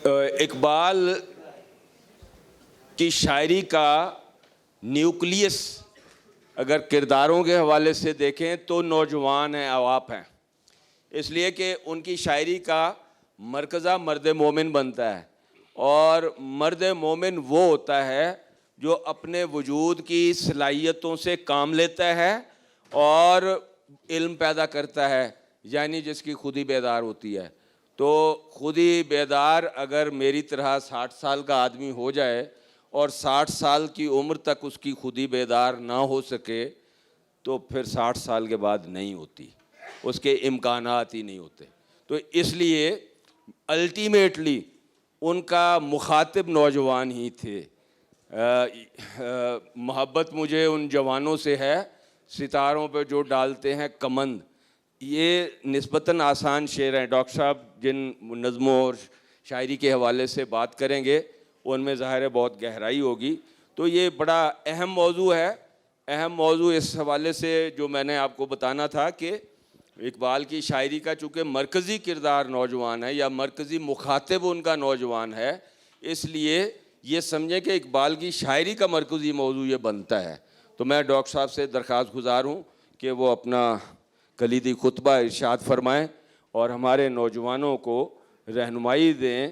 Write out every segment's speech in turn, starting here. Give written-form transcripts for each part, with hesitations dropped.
اقبال کی شاعری کا نیوکلیس اگر کرداروں کے حوالے سے دیکھیں تو نوجوان ہیں، عواپ ہیں، اس لیے کہ ان کی شاعری کا مرکزہ مرد مومن بنتا ہے، اور مرد مومن وہ ہوتا ہے جو اپنے وجود کی صلاحیتوں سے کام لیتا ہے اور علم پیدا کرتا ہے، یعنی جس کی خودی بیدار ہوتی ہے۔ تو خودی بیدار اگر میری طرح 60 سال کا آدمی ہو جائے اور 60 سال کی عمر تک اس کی خودی بیدار نہ ہو سکے تو پھر 60 سال کے بعد نہیں ہوتی، اس کے امکانات ہی نہیں ہوتے۔ تو اس لیے الٹیمیٹلی ان کا مخاطب نوجوان ہی تھے۔ محبت مجھے ان جوانوں سے ہے ستاروں پہ جو ڈالتے ہیں کمند، یہ نسبتاً آسان شعر ہیں۔ ڈاکٹر صاحب جن نظموں اور شاعری کے حوالے سے بات کریں گے ان میں ظاہر ہے بہت گہرائی ہوگی، تو یہ بڑا اہم موضوع ہے۔ اہم موضوع اس حوالے سے جو میں نے آپ کو بتانا تھا کہ اقبال کی شاعری کا چونکہ مرکزی کردار نوجوان ہے یا مرکزی مخاطب ان کا نوجوان ہے، اس لیے یہ سمجھیں کہ اقبال کی شاعری کا مرکزی موضوع یہ بنتا ہے۔ تو میں ڈاکٹر صاحب سے درخواست گزار ہوں کہ وہ اپنا کلیدی خطبہ ارشاد فرمائیں اور ہمارے نوجوانوں کو رہنمائی دیں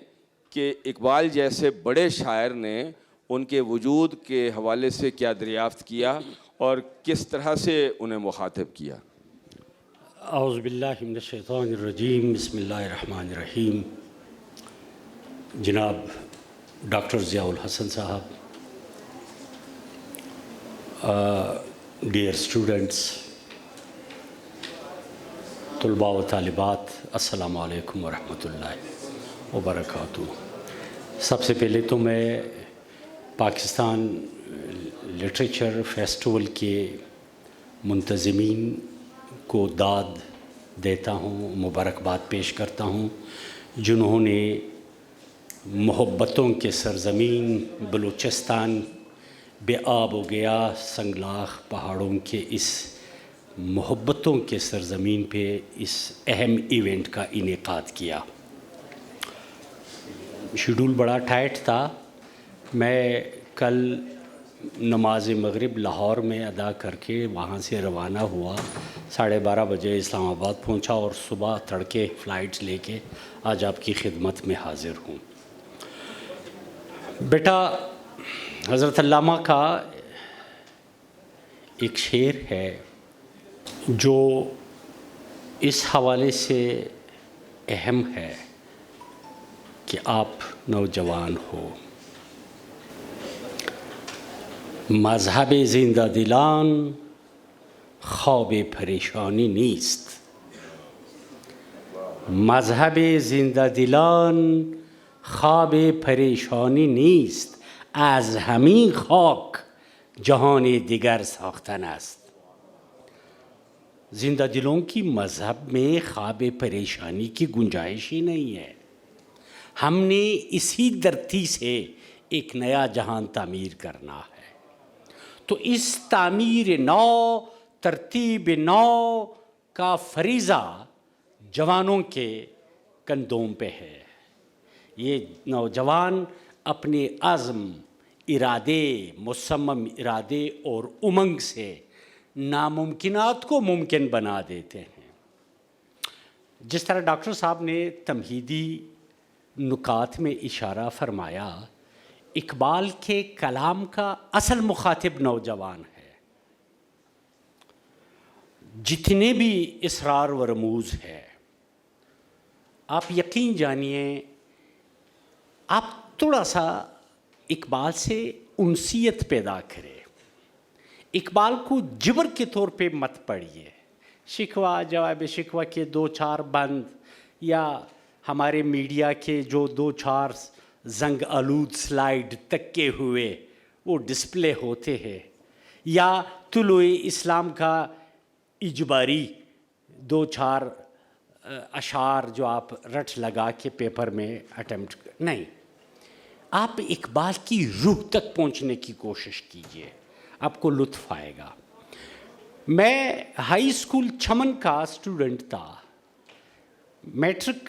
کہ اقبال جیسے بڑے شاعر نے ان کے وجود کے حوالے سے کیا دریافت کیا اور کس طرح سے انہیں مخاطب کیا۔ اعوذ باللہ من الشیطان الرجیم، بسم اللہ الرحمن الرحیم۔ جناب ڈاکٹر ضیاء الحسن صاحب، ڈیئر اسٹوڈنٹس، طلباء و طالبات، السلام علیکم ورحمۃ اللہ وبرکاتہ۔ سب سے پہلے تو میں پاکستان لٹریچر فیسٹیول کے منتظمین کو داد دیتا ہوں، مبارکباد پیش کرتا ہوں، جنہوں نے محبتوں کے سرزمین بلوچستان بے آب و گیا سنگلاخ پہاڑوں کے اس محبتوں کے سرزمین پہ اس اہم ایونٹ کا انعقاد کیا۔ شیڈول بڑا ٹائٹ تھا۔ میں کل نماز مغرب لاہور میں ادا کر کے وہاں سے روانہ ہوا، 12:30 بجے اسلام آباد پہنچا اور صبح تڑکے فلائٹس لے کے آج آپ کی خدمت میں حاضر ہوں۔ بیٹا، حضرت علامہ کا ایک شعر ہے جو اس حوالے سے اہم ہے کہ آپ نوجوان ہو۔ مذہب زندہ دلان خواب پریشانی نیست، مذہب زندہ دلان خواب پریشانی نیست، از همین خاک جهان دیگر ساختن است۔ زندہ دلوں کی مذہب میں خواب پریشانی کی گنجائش ہی نہیں ہے۔ ہم نے اسی دھرتی سے ایک نیا جہان تعمیر کرنا ہے، تو اس تعمیر نو، ترتیب نو کا فریضہ جوانوں کے کندھوں پہ ہے۔ یہ نوجوان اپنے عزم، ارادے، مصمم ارادے اور امنگ سے ناممکنات کو ممکن بنا دیتے ہیں۔ جس طرح ڈاکٹر صاحب نے تمہیدی نکات میں اشارہ فرمایا، اقبال کے کلام کا اصل مخاطب نوجوان ہے۔ جتنے بھی اسرار و رموز ہے، آپ یقین جانیے، آپ تھوڑا سا اقبال سے انسیت پیدا کرے، اقبال کو جبر کے طور پہ مت پڑھیے۔ شکوہ جواب شکوہ کے 2-4 بند یا ہمارے میڈیا کے جو 2-4 زنگ آلود سلائیڈ تکے ہوئے وہ ڈسپلے ہوتے ہیں، یا طلوع اسلام کا اجباری 2-4 اشعار جو آپ رٹ لگا کے پیپر میں اٹیمپٹ نہیں، آپ اقبال کی روح تک پہنچنے کی کوشش کیجیے، آپ کو لطف آئے گا۔ میں ہائی اسکول چمن کا اسٹوڈنٹ تھا، میٹرک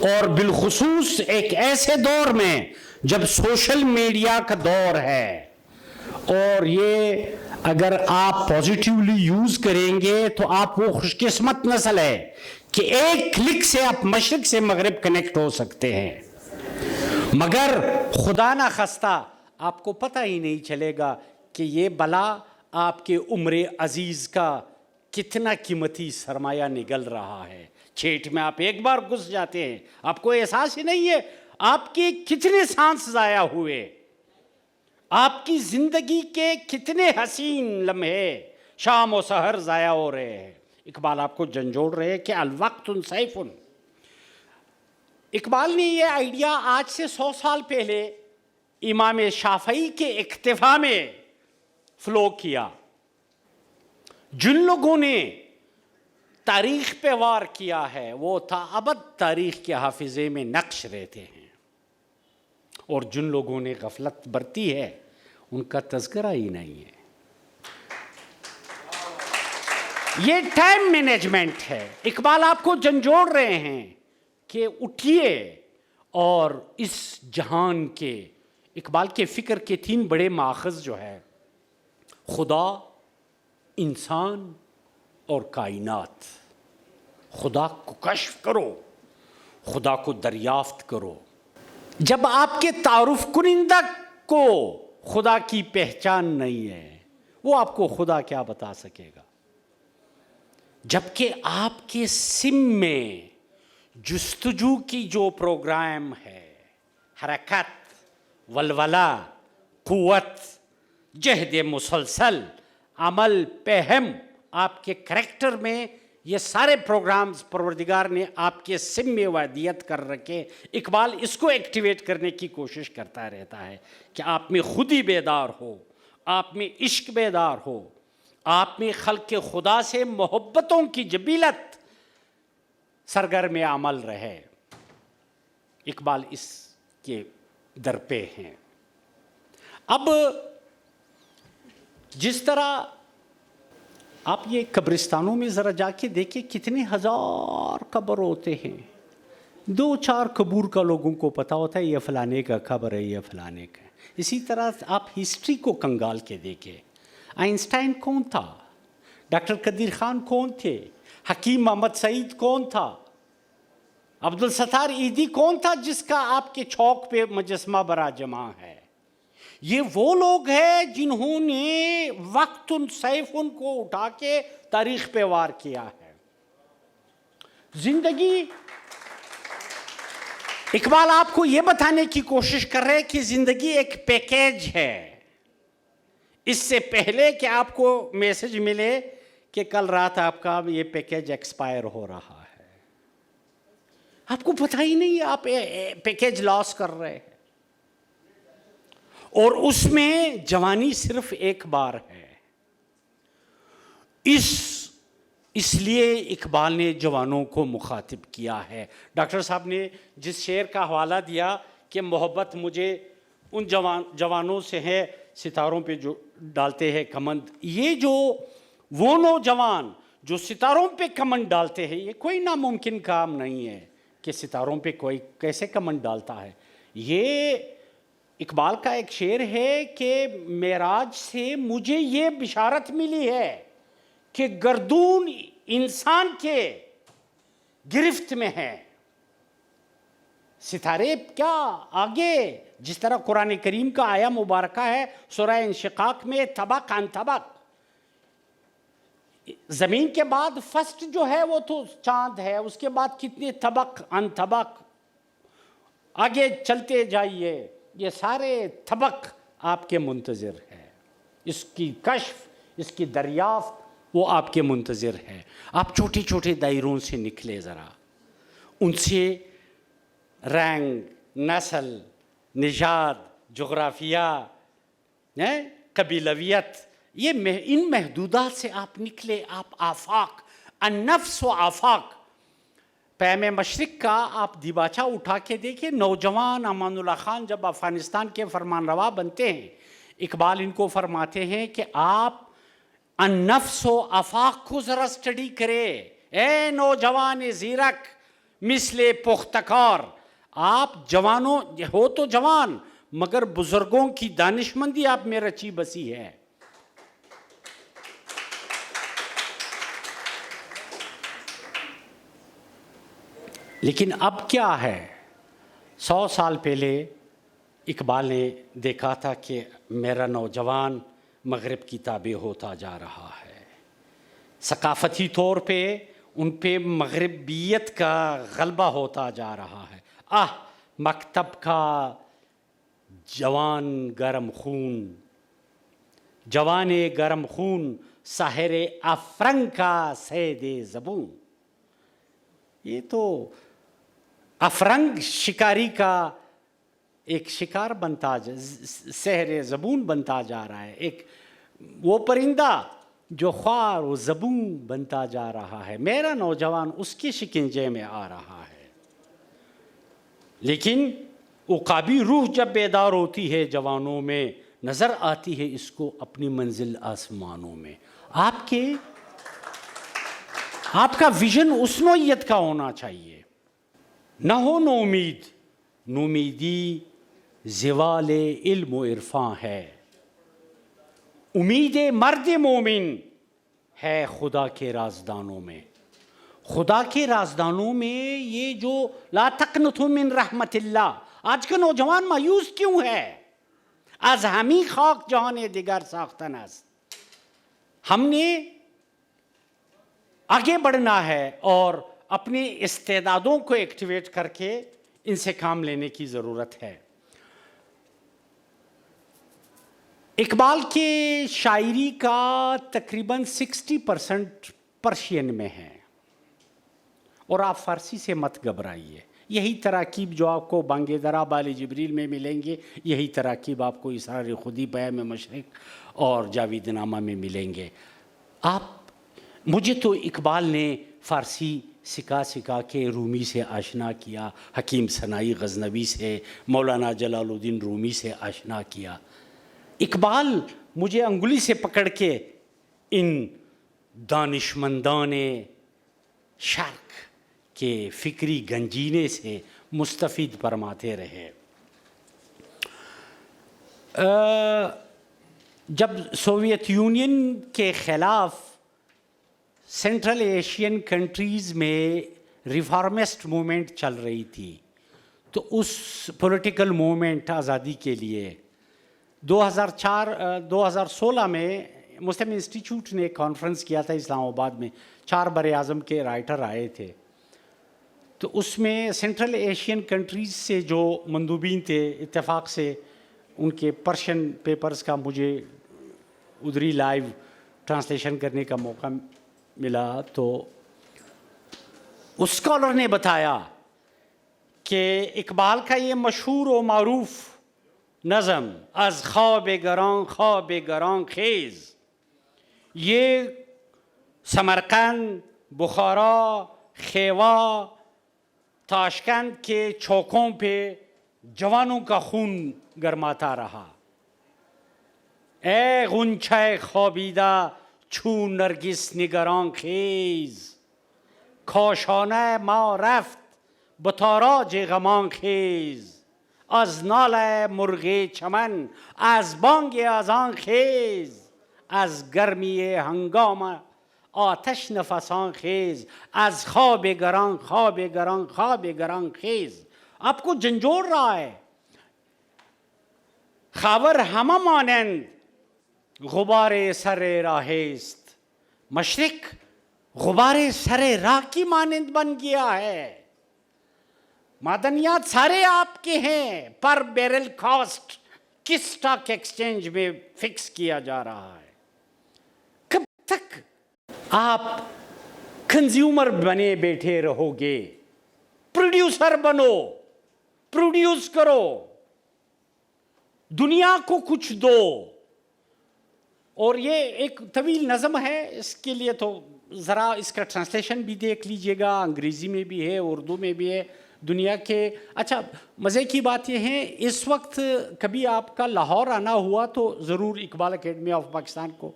اور بالخصوص ایک ایسے دور میں جب سوشل میڈیا کا دور ہے، اور یہ اگر آپ پازیٹیولی یوز کریں گے تو آپ وہ خوش قسمت نسل ہے کہ ایک کلک سے آپ مشرق سے مغرب کنیکٹ ہو سکتے ہیں، مگر خدا نہ خواستہ آپ کو پتہ ہی نہیں چلے گا کہ یہ بلا آپ کے عمر عزیز کا کتنا قیمتی سرمایہ نگل رہا ہے۔ چھیٹ میں آپ ایک بار گھس جاتے ہیں، آپ کو احساس ہی نہیں ہے آپ کے کتنے سانس ضائع ہوئے، آپ کی زندگی کے کتنے حسین لمحے شام و سحر ضائع ہو رہے ہیں۔ اقبال آپ کو جھنجھوڑ رہے ہیں کہ الوقت سیف۔ اقبال نے یہ آئیڈیا آج سے 100 سال پہلے امام شافعی کے اقتفا میں فلو کیا۔ جن لوگوں نے تاریخ پہ وار کیا ہے وہ تا ابد تاریخ کے حافظے میں نقش رہتے ہیں، اور جن لوگوں نے غفلت برتی ہے ان کا تذکرہ ہی نہیں ہے۔ یہ ٹائم مینجمنٹ ہے۔ اقبال آپ کو جھنجھوڑ رہے ہیں کہ اٹھیے اور اس جہان کے، اقبال کے فکر کے 3 بڑے ماخذ جو ہے، خدا، انسان اور کائنات۔ خدا کو کشف کرو، خدا کو دریافت کرو۔ جب آپ کے تعارف کنندہ کو خدا کی پہچان نہیں ہے، وہ آپ کو خدا کیا بتا سکے گا؟ جبکہ آپ کے سم میں جستجو کی جو پروگرام ہے، حرکت، ولولہ، قوت، جہد مسلسل، عمل، پہم، آپ کے کریکٹر میں یہ سارے پروگرامز پروردگار نے آپ کے سم میں ودیت کر رکھے۔ اقبال اس کو ایکٹیویٹ کرنے کی کوشش کرتا رہتا ہے کہ آپ میں خودی بیدار ہو، آپ میں عشق بیدار ہو، آپ میں خلق خدا سے محبتوں کی جبیلت سرگرم عمل رہے۔ اقبال اس کے در پہ ہیں۔ اب جس طرح آپ یہ قبرستانوں میں ذرا جا کے دیکھیں کتنے ہزار قبر ہوتے ہیں، 2-4 قبور کا لوگوں کو پتہ ہوتا ہے یہ فلانے کا قبر ہے، یہ فلانے کا ہے۔ اسی طرح آپ ہسٹری کو کنگال کے دیکھیں، آئنسٹائن کون تھا؟ ڈاکٹر قدیر خان کون تھے؟ حکیم محمد سعید کون تھا؟ عبدالستار ایدی کون تھا جس کا آپ کے چوک پہ مجسمہ برا جمع ہے؟ یہ وہ لوگ ہیں جنہوں نے وقت سیف کو اٹھا کے تاریخ پہ وار کیا ہے۔ زندگی، اقبال آپ کو یہ بتانے کی کوشش کر رہے کہ زندگی ایک پیکیج ہے۔ اس سے پہلے کہ آپ کو میسج ملے کہ کل رات آپ کا یہ پیکیج ایکسپائر ہو رہا ہے، آپ کو پتہ ہی نہیں، آپ پیکیج لاس کر رہے ہیں، اور اس میں جوانی صرف ایک بار ہے۔ اس لیے اقبال نے جوانوں کو مخاطب کیا ہے۔ ڈاکٹر صاحب نے جس شعر کا حوالہ دیا کہ محبت مجھے ان جوانوں سے ہے ستاروں پہ جو ڈالتے ہیں کمند، یہ جو وہ نوجوان جو ستاروں پہ کمند ڈالتے ہیں، یہ کوئی ناممکن کام نہیں ہے کہ ستاروں پہ کوئی کیسے کمند ڈالتا ہے۔ یہ اقبال کا ایک شعر ہے کہ معراج سے مجھے یہ بشارت ملی ہے کہ گردون انسان کے گرفت میں ہے۔ ستارے کیا آگے، جس طرح قرآن کریم کا آیا مبارکہ ہے سورہ انشقاق میں، طبق عن طبق، زمین کے بعد فرسٹ جو ہے وہ تو چاند ہے، اس کے بعد کتنے طبق عن طبق، آگے چلتے جائیے، یہ سارے طبق آپ کے منتظر ہے۔ اس کی کشف، اس کی دریافت وہ آپ کے منتظر ہے۔ آپ چھوٹے چھوٹے دائروں سے نکلے، ذرا ان سے رنگ، نسل، نژاد، جغرافیہ، قبیلویت، ان محدودات سے آپ نکلے، آپ آفاق، النفس و آفاق۔ پیم مشرق کا آپ دیباچہ اٹھا کے دیکھیں، نوجوان امان اللہ خان جب افغانستان کے فرمان روا بنتے ہیں، اقبال ان کو فرماتے ہیں کہ آپ النفس و آفاق کو ذرا سٹڈی کرے، اے نوجوان زیرک، مثل پختکار. آپ جوانوں ہو تو جوان مگر بزرگوں کی دانشمندی آپ میں رچی بسی ہے. لیکن اب کیا ہے؟ 100 سال پہلے اقبال نے دیکھا تھا کہ میرا نوجوان مغرب کی تابع ہوتا جا رہا ہے. ثقافتی طور پہ ان پہ مغربیت کا غلبہ ہوتا جا رہا ہے. مکتب کا جوان گرم خون، جوان گرم خون ساحر افرنگ کا صید زبون. یہ تو افرنگ شکاری کا ایک شکار بنتا سحر زبون بنتا جا رہا ہے. ایک وہ پرندہ جو خوار و زبون بنتا جا رہا ہے. میرا نوجوان اس کے شکنجے میں آ رہا ہے. لیکن عقابی روح جب بیدار ہوتی ہے جوانوں میں، نظر آتی ہے اس کو اپنی منزل آسمانوں میں. آپ کا ویژن اس نوعیت کا ہونا چاہیے. نہ ہو نومید، نومیدی زوال علم و عرفاں ہے. امید مرد مومن ہے خدا کے رازدانوں میں. خدا کے رازدانوں میں یہ جو لا تقنطوا من رحمت اللہ. آج کا نوجوان مایوس کیوں ہے؟ از ہمی خاک جہان دیگر ساختن است. ہم نے آگے بڑھنا ہے اور اپنے استعدادوں کو ایکٹیویٹ کر کے ان سے کام لینے کی ضرورت ہے. اقبال کے شاعری کا تقریباً 60% پرشین میں ہے. اور آپ فارسی سے مت گھبرائیے. یہی تراکیب جو آپ کو بانگ درا بال جبریل میں ملیں گے، یہی تراکیب آپ کو اسرار خودی پیام مشرق اور جاوید نامہ میں ملیں گے. مجھے تو اقبال نے فارسی سکھا کے رومی سے آشنا کیا، حکیم ثنائی غزنوی سے، مولانا جلال الدین رومی سے آشنا کیا. اقبال مجھے انگلی سے پکڑ کے ان دانشمندان شرق کے فکری گنجینے سے مستفید فرماتے رہے. جب سوویت یونین کے خلاف سینٹرل ایشین کنٹریز میں ریفارمسٹ موومنٹ چل رہی تھی تو اس پولیٹیکل موومنٹ آزادی کے لیے 2016 میں مسلم انسٹیٹیوٹ نے کانفرنس کیا تھا اسلام آباد میں. 4 بر اعظم کے رائٹر آئے تھے. تو اس میں سینٹرل ایشین کنٹریز سے جو مندوبین تھے اتفاق سے ان کے پرشین پیپرز کا مجھے ادھری لائیو ٹرانسلیشن کرنے کا موقع ملا. تو اس اسکالر نے بتایا کہ اقبال کا یہ مشہور و معروف نظم از خواب گران خیز، یہ سمرقند، بخارا، خیوا، تاشکند کے چوکوں پہ جوانوں کا خون گرماتا رہا. اے غنچہ خوابیدہ چون نرگس نگران خیز، کاشانه ما رفت به تاراج غمان خیز. از ناله مرغ چمن از بانگ اذان خیز، از گرمی هنگام آتش نفسان خیز. از خواب گران خیز. آپ کو جھنجھوڑ رہا ہے. خاور همه مانند غبار سر راہ است. مشرق غبار سر راہ کی مانند بن گیا ہے. معدنیات سارے آپ کے ہیں پر بیرل کاسٹ کس اسٹاک ایکسچینج میں فکس کیا جا رہا ہے. کب تک آپ کنزیومر بنے بیٹھے رہو گے؟ پروڈیوسر بنو، پروڈیوس کرو، دنیا کو کچھ دو. اور یہ ایک طویل نظم ہے، اس کے لیے تو ذرا اس کا ٹرانسلیشن بھی دیکھ لیجئے گا. انگریزی میں بھی ہے، اردو میں بھی ہے. دنیا کے اچھا مزے کی بات یہ ہے اس وقت کبھی آپ کا لاہور آنا ہوا تو ضرور اقبال اکیڈمی آف پاکستان کو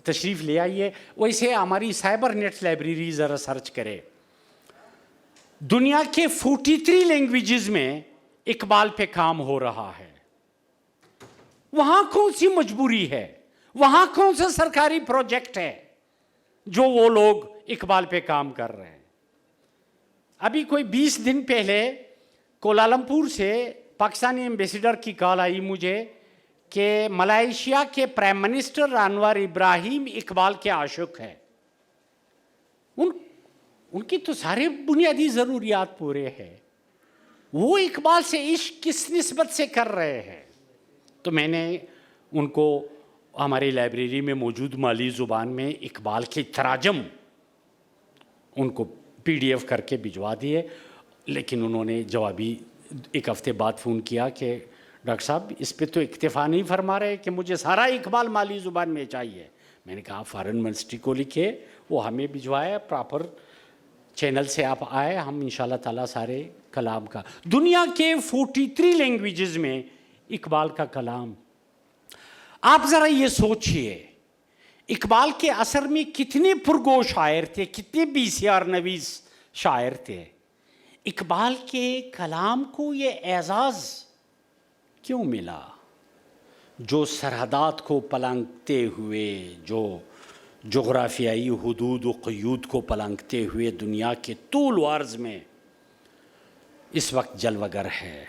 تشریف لے آئیے. ویسے ہماری سائبر نیٹ لائبریری ذرا سرچ کرے. دنیا کے 43 لینگویجز میں اقبال پہ کام ہو رہا ہے. وہاں کون سی مجبوری ہے؟ وہاں کون سا سرکاری پروجیکٹ ہے جو وہ لوگ اقبال پہ کام کر رہے ہیں؟ ابھی کوئی 20 دن پہلے کوالالمپور سے پاکستانی ایمبیسیڈر کی کال آئی مجھے کہ ملائیشیا کے پرائم منسٹر انور ابراہیم اقبال کے عاشق ہیں. ان کی تو سارے بنیادی ضروریات پورے ہیں. وہ اقبال سے عشق کس نسبت سے کر رہے ہیں؟ تو میں نے ان کو ہماری لائبریری میں موجود مالی زبان میں اقبال کے تراجم ان کو PDF کر کے بھجوا دیے. لیکن انہوں نے جوابی 1 ہفتے بعد فون کیا کہ ڈاکٹر صاحب اس پہ تو اکتفا نہیں فرما رہے کہ مجھے سارا اقبال مالی زبان میں چاہیے. میں نے کہا فارن منسٹری کو لکھے, وہ ہمیں بھجوائے, پراپر چینل سے آپ آئے, ہم انشاءاللہ تعالیٰ سارے کلام کا. دنیا کے 43 لینگویجز میں اقبال کا کلام. آپ ذرا یہ سوچئے اقبال کے اثر میں کتنے پرگو شاعر تھے, کتنے BCR نویس شاعر تھے. اقبال کے کلام کو یہ اعزاز کیوں ملا جو سرحدات کو پلنگتے ہوئے, جو جغرافیائی حدود و قیود کو پلنگتے ہوئے دنیا کے طول و عرض میں اس وقت جلوہ گر ہے؟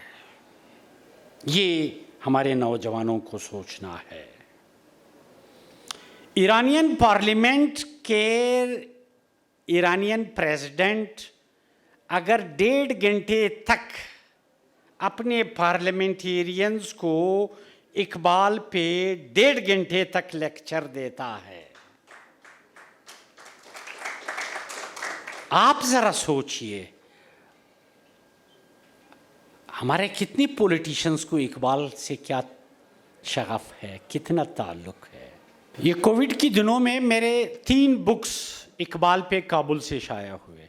یہ ہمارے نوجوانوں کو سوچنا ہے. ایرانین پارلیمنٹ کے ایرانین پریزیڈنٹ اگر 1.5 گھنٹے تک اپنے پارلیمنٹیرینز کو اقبال پہ 1.5 گھنٹے تک لیکچر دیتا ہے, آپ ذرا سوچئے ہمارے کتنے پولیٹیشنز کو اقبال سے کیا شغف ہے, کتنا تعلق ہے. یہ کووڈ کی دنوں میں میرے 3 بکس اقبال پہ کابل سے شائع ہوئے.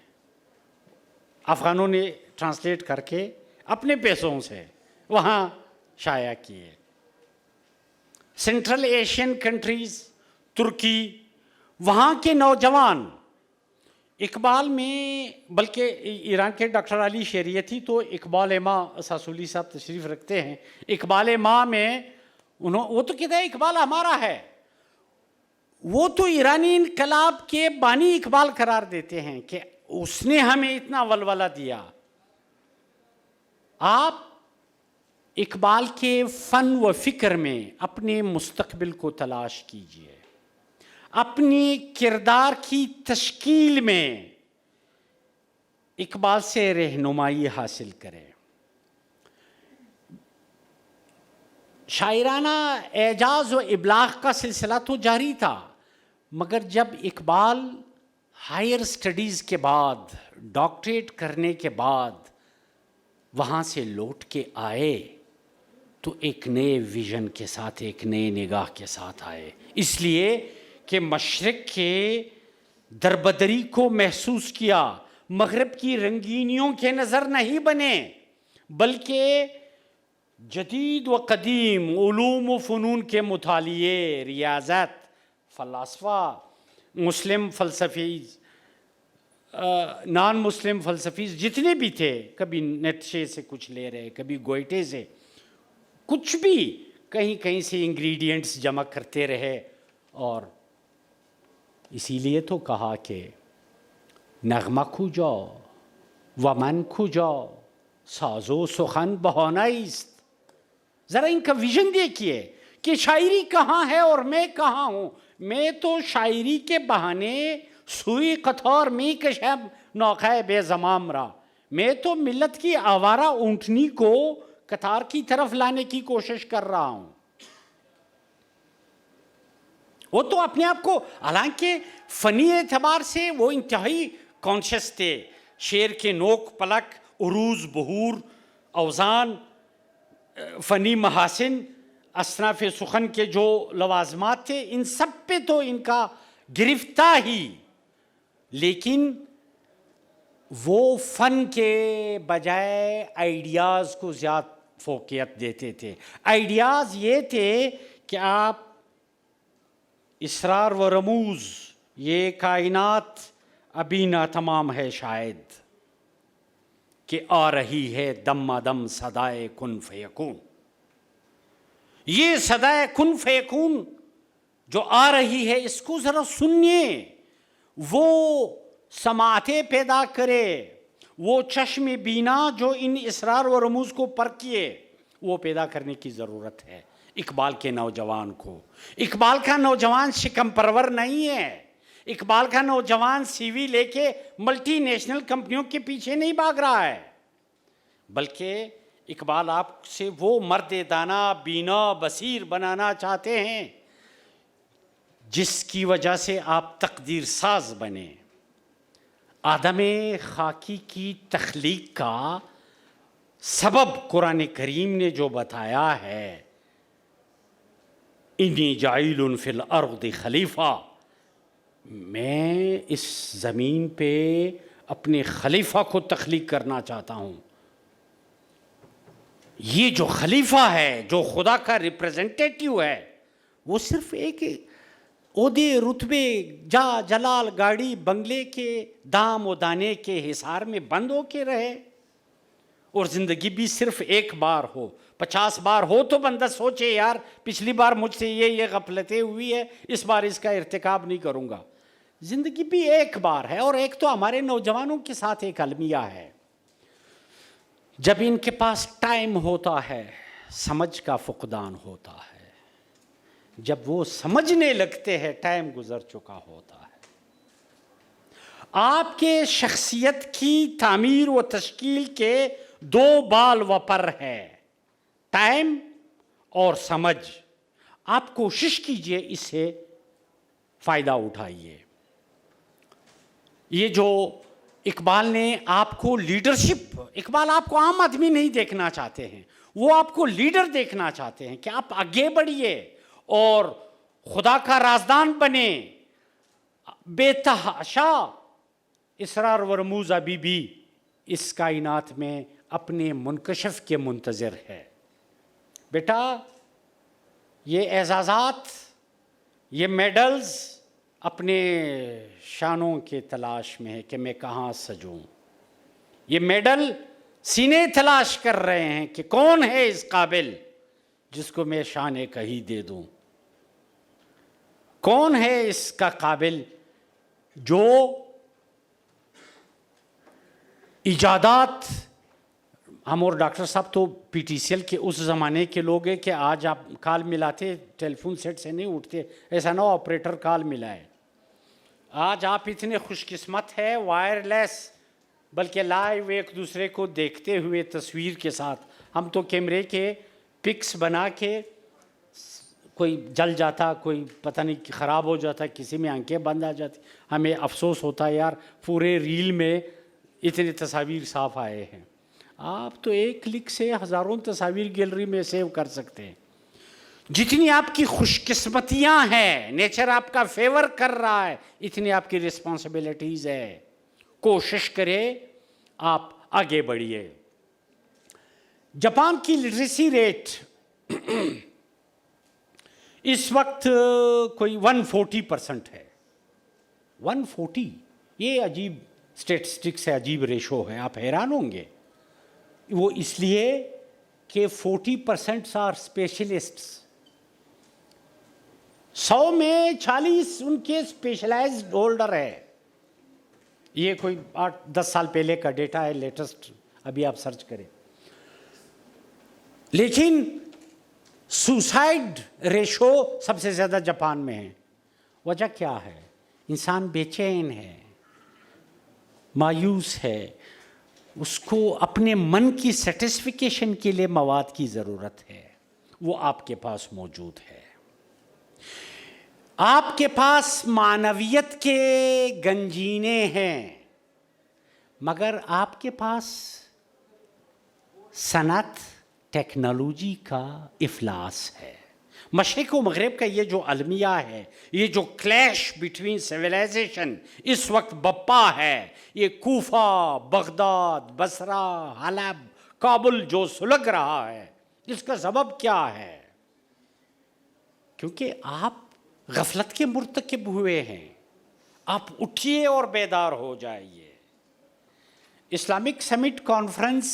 افغانوں نے ٹرانسلیٹ کر کے اپنے پیسوں سے وہاں شائع کیے. سینٹرل ایشین کنٹریز, ترکی, وہاں کے نوجوان اقبال میں, بلکہ ایران کے ڈاکٹر علی شریعتی تو اقبال ماں ساسولی صاحب تشریف رکھتے ہیں, اقبال ماں میں وہ تو کہتے ہیں اقبال ہمارا ہے. وہ تو ایرانی انقلاب کے بانی اقبال قرار دیتے ہیں کہ اس نے ہمیں اتنا ولولہ دیا. آپ اقبال کے فن و فکر میں اپنے مستقبل کو تلاش کیجئے, اپنی کردار کی تشکیل میں اقبال سے رہنمائی حاصل کریں. شاعرانہ اعجاز و ابلاغ کا سلسلہ تو جاری تھا, مگر جب اقبال ہائر اسٹڈیز کے بعد, ڈاکٹریٹ کرنے کے بعد وہاں سے لوٹ کے آئے تو ایک نئے ویژن کے ساتھ, ایک نئے نگاہ کے ساتھ آئے. اس لیے کہ مشرق کے دربدری کو محسوس کیا, مغرب کی رنگینیوں کے نظر نہیں بنے, بلکہ جدید و قدیم علوم و فنون کے مطالعے, ریاضت, فلاسفہ, مسلم فلسفی, نان مسلم فلسفیز جتنے بھی تھے, کبھی نیٹشے سے کچھ لے رہے, کبھی گوئٹے سے, کچھ بھی کہیں کہیں سے انگریڈینٹس جمع کرتے رہے. اور اسی لیے تو کہا کہ نغمہ کجا و من کجا ساز و سخن بہانه است. ذرا ان کا ویژن دیکھیے کہ شاعری کہاں ہے اور میں کہاں ہوں. میں تو شاعری کے بہانے سوئی قطار می کشم ناقہ بے زمام را. میں تو ملت کی آوارہ اونٹنی کو قطار کی طرف لانے کی کوشش کر رہا ہوں. وہ تو اپنے آپ کو, حالانکہ فنی اعتبار سے وہ انتہائی کانشیس تھے. شعر کے نوک پلک, عروض, بحور, اوزان, فنی محاسن, اصناف سخن کے جو لوازمات تھے, ان سب پہ تو ان کا گرفت تھا ہی. لیکن وہ فن کے بجائے آئیڈیاز کو زیادہ فوقیت دیتے تھے. آئیڈیاز یہ تھے کہ آپ اسرار و رموز, یہ کائنات ابھی ناتمام ہے شاید, کہ آ رہی ہے دم دم صدائے کن فیکون. یہ صدائے کن فیکون جو آ رہی ہے اس کو ذرا سنیے. وہ سماعتیں پیدا کرے, وہ چشم بینا جو ان اسرار و رموز کو پرکھیے, وہ پیدا کرنے کی ضرورت ہے اقبال کے نوجوان کو. اقبال کا نوجوان شکم پرور نہیں ہے. اقبال کا نوجوان سی وی لے کے ملٹی نیشنل کمپنیوں کے پیچھے نہیں بھاگ رہا ہے, بلکہ اقبال آپ سے وہ مرد دانا بینا بصیر بنانا چاہتے ہیں جس کی وجہ سے آپ تقدیر ساز بنے. آدم خاکی کی تخلیق کا سبب قرآن کریم نے جو بتایا ہے, انی جاعل فی الارض خلیفہ, میں اس زمین پہ اپنے خلیفہ کو تخلیق کرنا چاہتا ہوں. یہ جو خلیفہ ہے, جو خدا کا ریپریزنٹیٹیو ہے, وہ صرف ایک عہدے رتبے جا جلال گاڑی بنگلے کے دام و دانے کے حصار میں بند ہو کے رہے, اور زندگی بھی صرف ایک بار ہو. 50 بار ہو تو بندہ سوچے یار پچھلی بار مجھ سے یہ غفلتیں ہوئی ہے, اس بار اس کا ارتکاب نہیں کروں گا. زندگی بھی ایک بار ہے. اور ایک تو ہمارے نوجوانوں کے ساتھ ایک المیہ ہے, جب ان کے پاس ٹائم ہوتا ہے سمجھ کا فقدان ہوتا ہے. جب وہ سمجھنے لگتے ہیں ٹائم گزر چکا ہوتا ہے. آپ کے شخصیت کی تعمیر و تشکیل کے 2 بال و پر ہے, ٹائم اور سمجھ. آپ کوشش کیجئے اس سے فائدہ اٹھائیے. یہ جو اقبال نے آپ کو لیڈرشپ, اقبال آپ کو عام آدمی نہیں دیکھنا چاہتے ہیں, وہ آپ کو لیڈر دیکھنا چاہتے ہیں کہ آپ آگے بڑھیے اور خدا کا رازدان بنے. بے تحاشا اسرار و رموز ابھی بھی اس کائنات میں اپنے منکشف کے منتظر ہے. بیٹا یہ اعزازات, یہ میڈلز اپنے شانوں کے تلاش میں ہے کہ میں کہاں سجوں. یہ میڈل سینے تلاش کر رہے ہیں کہ کون ہے اس قابل جس کو میں شان کہی دے دوں. کون ہے اس کا قابل جو ایجادات, ہم اور ڈاکٹر صاحب تو پی ٹی سی ایل کے اس زمانے کے لوگ ہیں کہ آج آپ کال ملاتے ٹیلی فون سیٹ سے نہیں اٹھتے, ایسا نہ آپریٹر کال ملائے. آج آپ اتنے خوش قسمت ہے وائرلیس, بلکہ لائیو ایک دوسرے کو دیکھتے ہوئے تصویر کے ساتھ. ہم تو کیمرے کے پکس بنا کے کوئی جل جاتا, کوئی پتہ نہیں خراب ہو جاتا, کسی میں آنکھیں بند آ جاتی, ہمیں افسوس ہوتا ہے یار پورے ریل میں اتنے تصاویر صاف آئے ہیں. آپ تو ایک کلک سے ہزاروں تصاویر گیلری میں سیو کر سکتے ہیں. جتنی آپ کی خوش قسمتیاں ہیں, نیچر آپ کا فیور کر رہا ہے, اتنی آپ کی رسپانسبلٹیز ہے. کوشش کرے آپ آگے بڑھیے. جاپان کی لٹریسی ریٹ اس وقت کوئی 140% ہے. 140 یہ عجیب اسٹیٹسٹکس ہے, عجیب ریشو ہے, آپ حیران ہوں گے. وہ اس لیے کہ 40% آر اسپیشلسٹس. 100 میں 40 ان کے اسپیشلائزڈ ہولڈر ہے. یہ کوئی 8-10 سال پہلے کا ڈیٹا ہے, لیٹسٹ, ابھی آپ سرچ کریں. لیکن سوسائڈ ریشو سب سے زیادہ جاپان میں ہے. وجہ کیا ہے؟ انسان بے چین ہے, مایوس ہے, اس کو اپنے من کی سیٹسفیکیشن کے لیے مواد کی ضرورت ہے. وہ آپ کے پاس موجود ہے. آپ کے پاس معنویت کے گنجینے ہیں, مگر آپ کے پاس صنعت ٹیکنالوجی کا افلاس ہے. مشرق و مغرب کا یہ جو المیہ ہے, یہ جو کلیش بٹوین سویلائزیشن اس وقت بپا ہے, یہ کوفہ, بغداد, بصرہ, حلب, کابل جو سلگ رہا ہے, اس کا سبب کیا ہے؟ کیونکہ آپ غفلت کے مرتکب ہوئے ہیں. آپ اٹھیے اور بیدار ہو جائیے. اسلامک سمٹ کانفرنس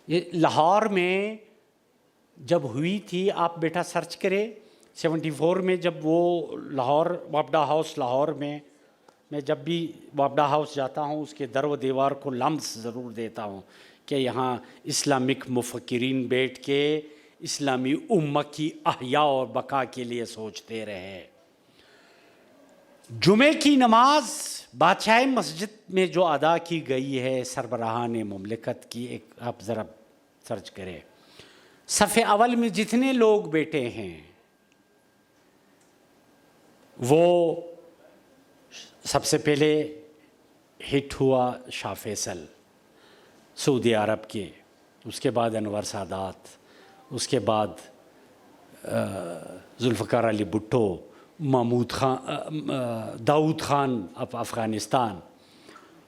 لاہور میں جب ہوئی تھی، آپ بیٹا سرچ کرے 74 میں جب وہ لاہور وابڈا ہاؤس لاہور میں جب بھی وابڈا ہاؤس جاتا ہوں اس کے در و دیوار کو لمس ضرور دیتا ہوں کہ یہاں اسلامک مفکرین بیٹھ کے اسلامی امہ کی احیاء اور بقا کے لیے سوچتے رہے. جمعے کی نماز بادشاہ مسجد میں جو ادا کی گئی ہے سربراہان مملکت کی، ایک آپ ذرا سرچ کریں، صف اول میں جتنے لوگ بیٹھے ہیں وہ سب سے پہلے ہٹ ہوا شاہ فیصل سعودی عرب کے، اس کے بعد انور سادات، اس کے بعد ذوالفقار علی بھٹو، محمود خان، داؤد خان افغانستان،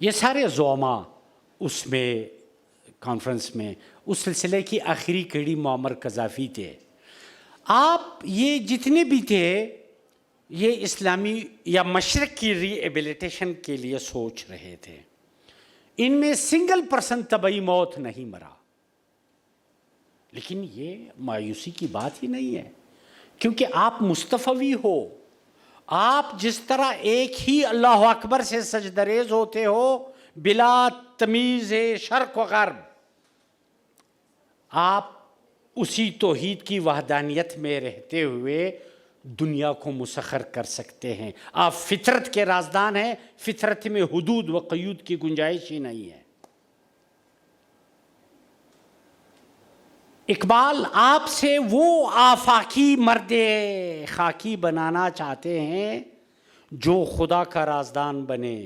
یہ سارے زعماء اس میں کانفرنس میں. اس سلسلے کی آخری کڑی معمر قذافی تھے. آپ یہ جتنے بھی تھے یہ اسلامی یا مشرق کی ری ایبلیٹیشن کے لیے سوچ رہے تھے. ان میں سنگل پرسن طبعی موت نہیں مرا. لیکن یہ مایوسی کی بات ہی نہیں ہے، کیونکہ آپ مصطفوی ہو. آپ جس طرح ایک ہی اللہ اکبر سے سجدریز ہوتے ہو بلا تمیز شرق و غرب، آپ اسی توحید کی وحدانیت میں رہتے ہوئے دنیا کو مسخر کر سکتے ہیں. آپ فطرت کے رازدان ہیں. فطرت میں حدود و قیود کی گنجائش ہی نہیں ہے. اقبال آپ سے وہ آفاقی مرد خاکی بنانا چاہتے ہیں جو خدا کا رازدان بنے،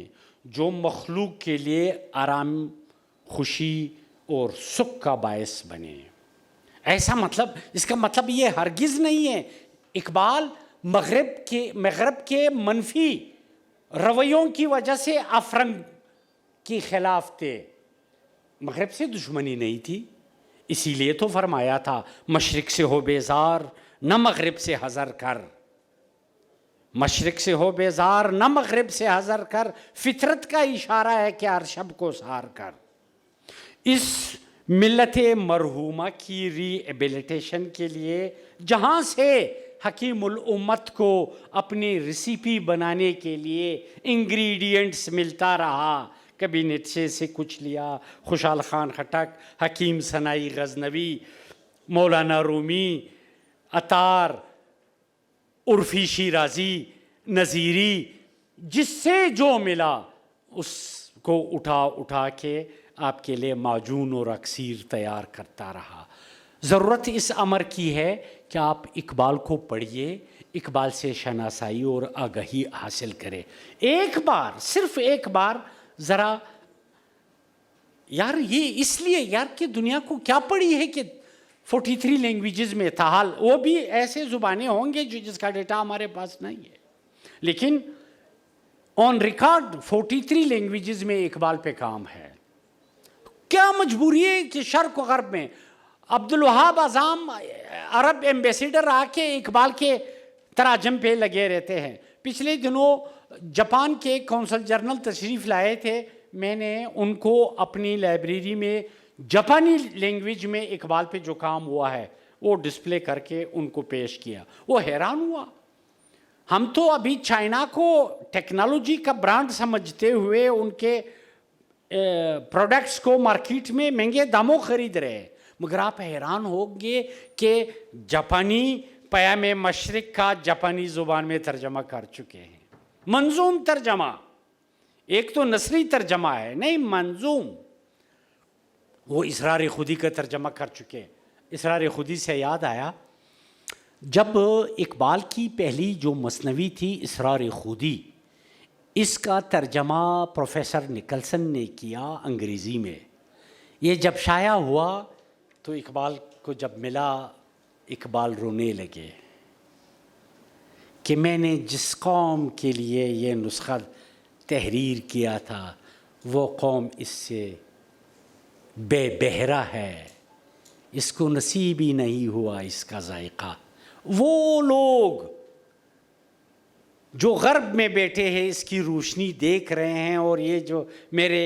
جو مخلوق کے لیے آرام، خوشی اور سکھ کا باعث بنے. ایسا مطلب، اس کا مطلب یہ ہرگز نہیں ہے اقبال مغرب کے منفی رویوں کی وجہ سے افرنگ کے خلاف تھے. مغرب سے دشمنی نہیں تھی، اسی لیے تو فرمایا تھا مشرق سے ہو بیزار نہ مغرب سے حذر کر. مشرق سے ہو بیزار نہ مغرب سے حذر کر، فطرت کا اشارہ ہے کہ ہر شب کو سحر کر. اس ملت مرحومہ کی ری ایبلیٹیشن کے لیے جہاں سے حکیم الامت کو اپنی ریسیپی بنانے کے لیے انگریڈینٹس ملتا رہا، کبھی نٹشے سے کچھ لیا، خوشحال خان خٹک، حکیم ثنائی غزنوی، مولانا رومی، عطار، عرفی شیرازی، نظیری، جس سے جو ملا اس کو اٹھا کے آپ کے لیے معجون اور اکسیر تیار کرتا رہا. ضرورت اس امر کی ہے کہ آپ اقبال کو پڑھیے، اقبال سے شناسائی اور آگہی حاصل کرے. ایک بار، صرف ایک بار ذرا یار، یہ اس لیے یار کہ دنیا کو کیا پڑی ہے کہ 43 لینگویجز میں تاحال وہ بھی ایسے زبانیں ہوں گے جس کا ڈیٹا ہمارے پاس نہیں ہے، لیکن آن ریکارڈ 43 لینگویجز میں اقبال پہ کام ہے. کیا مجبوری ہے کہ شرق و غرب میں عبدالوہاب اعظم عرب ایمبیسیڈر آ کے اقبال کے تراجم پہ لگے رہتے ہیں. پچھلے دنوں جاپان کے کونسل جنرل تشریف لائے تھے، میں نے ان کو اپنی لائبریری میں جاپانی لینگویج میں اقبال پہ جو کام ہوا ہے وہ ڈسپلے کر کے ان کو پیش کیا. وہ حیران ہوا. ہم تو ابھی چائنا کو ٹیکنالوجی کا برانڈ سمجھتے ہوئے ان کے پروڈکٹس کو مارکیٹ میں مہنگے داموں خرید رہے ہیں، مگر آپ حیران ہوں گے کہ جاپانی پیام مشرق کا جاپانی زبان میں ترجمہ کر چکے ہیں. منظوم ترجمہ، ایک تو نثری ترجمہ ہے، نہیں منظوم. وہ اسرار خودی کا ترجمہ کر چکے. اسرار خودی سے یاد آیا، جب اقبال کی پہلی جو مثنوی تھی اسرار خودی، اس کا ترجمہ پروفیسر نکلسن نے کیا انگریزی میں. یہ جب شائع ہوا تو اقبال کو جب ملا، اقبال رونے لگے کہ میں نے جس قوم کے لیے یہ نسخہ تحریر کیا تھا وہ قوم اس سے بے بہرہ ہے، اس کو نصیب ہی نہیں ہوا اس کا ذائقہ. وہ لوگ جو غرب میں بیٹھے ہیں اس کی روشنی دیکھ رہے ہیں، اور یہ جو میرے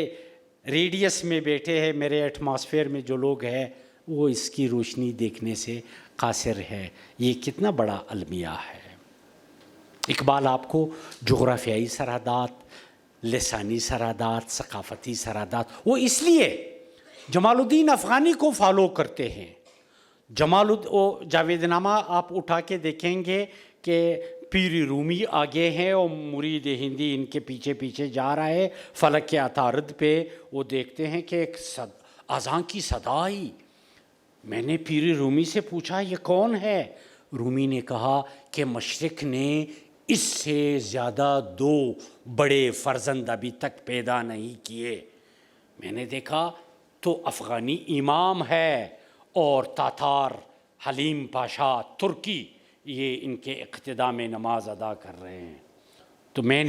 ریڈیس میں بیٹھے ہیں، میرے ایٹماسفیئر میں جو لوگ ہیں وہ اس کی روشنی دیکھنے سے قاصر ہے. یہ کتنا بڑا المیہ ہے. اقبال آپ کو جغرافیائی سرحدات، لسانی سرحدات، ثقافتی سرحدات، وہ اس لیے جمال الدین افغانی کو فالو کرتے ہیں. جاوید نامہ آپ اٹھا کے دیکھیں گے کہ پیر رومی آگے ہیں اور مرید ہندی ان کے پیچھے پیچھے جا رہا ہے. فلک عطارد پہ وہ دیکھتے ہیں کہ ایک اذان کی صدا آئی. میں نے پیر رومی سے پوچھا یہ کون ہے؟ رومی نے کہا کہ مشرق نے اس سے زیادہ 2 بڑے فرزند ابھی تک پیدا نہیں کیے. میں نے دیکھا تو افغانی امام ہے اور تاتار حلیم پاشا ترکی یہ ان کے اقتداء میں نماز ادا کر رہے ہیں. تو میں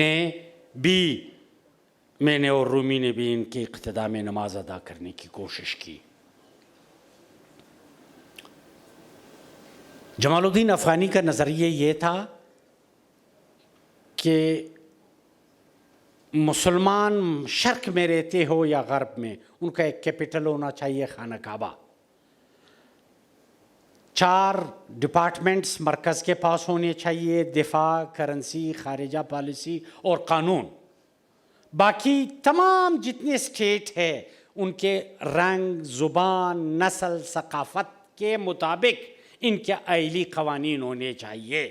نے اور رومی نے بھی ان کے اقتداء میں نماز ادا کرنے کی کوشش کی. جمال الدین افغانی کا نظریہ یہ تھا کہ مسلمان شرق میں رہتے ہو یا غرب میں، ان کا ایک کیپٹل ہونا چاہیے خانہ کعبہ. 4 ڈپارٹمنٹس مرکز کے پاس ہونے چاہیے: دفاع، کرنسی، خارجہ پالیسی اور قانون. باقی تمام جتنے اسٹیٹ ہے ان کے رنگ، زبان، نسل، ثقافت کے مطابق ان کے آئلی قوانین ہونے چاہیے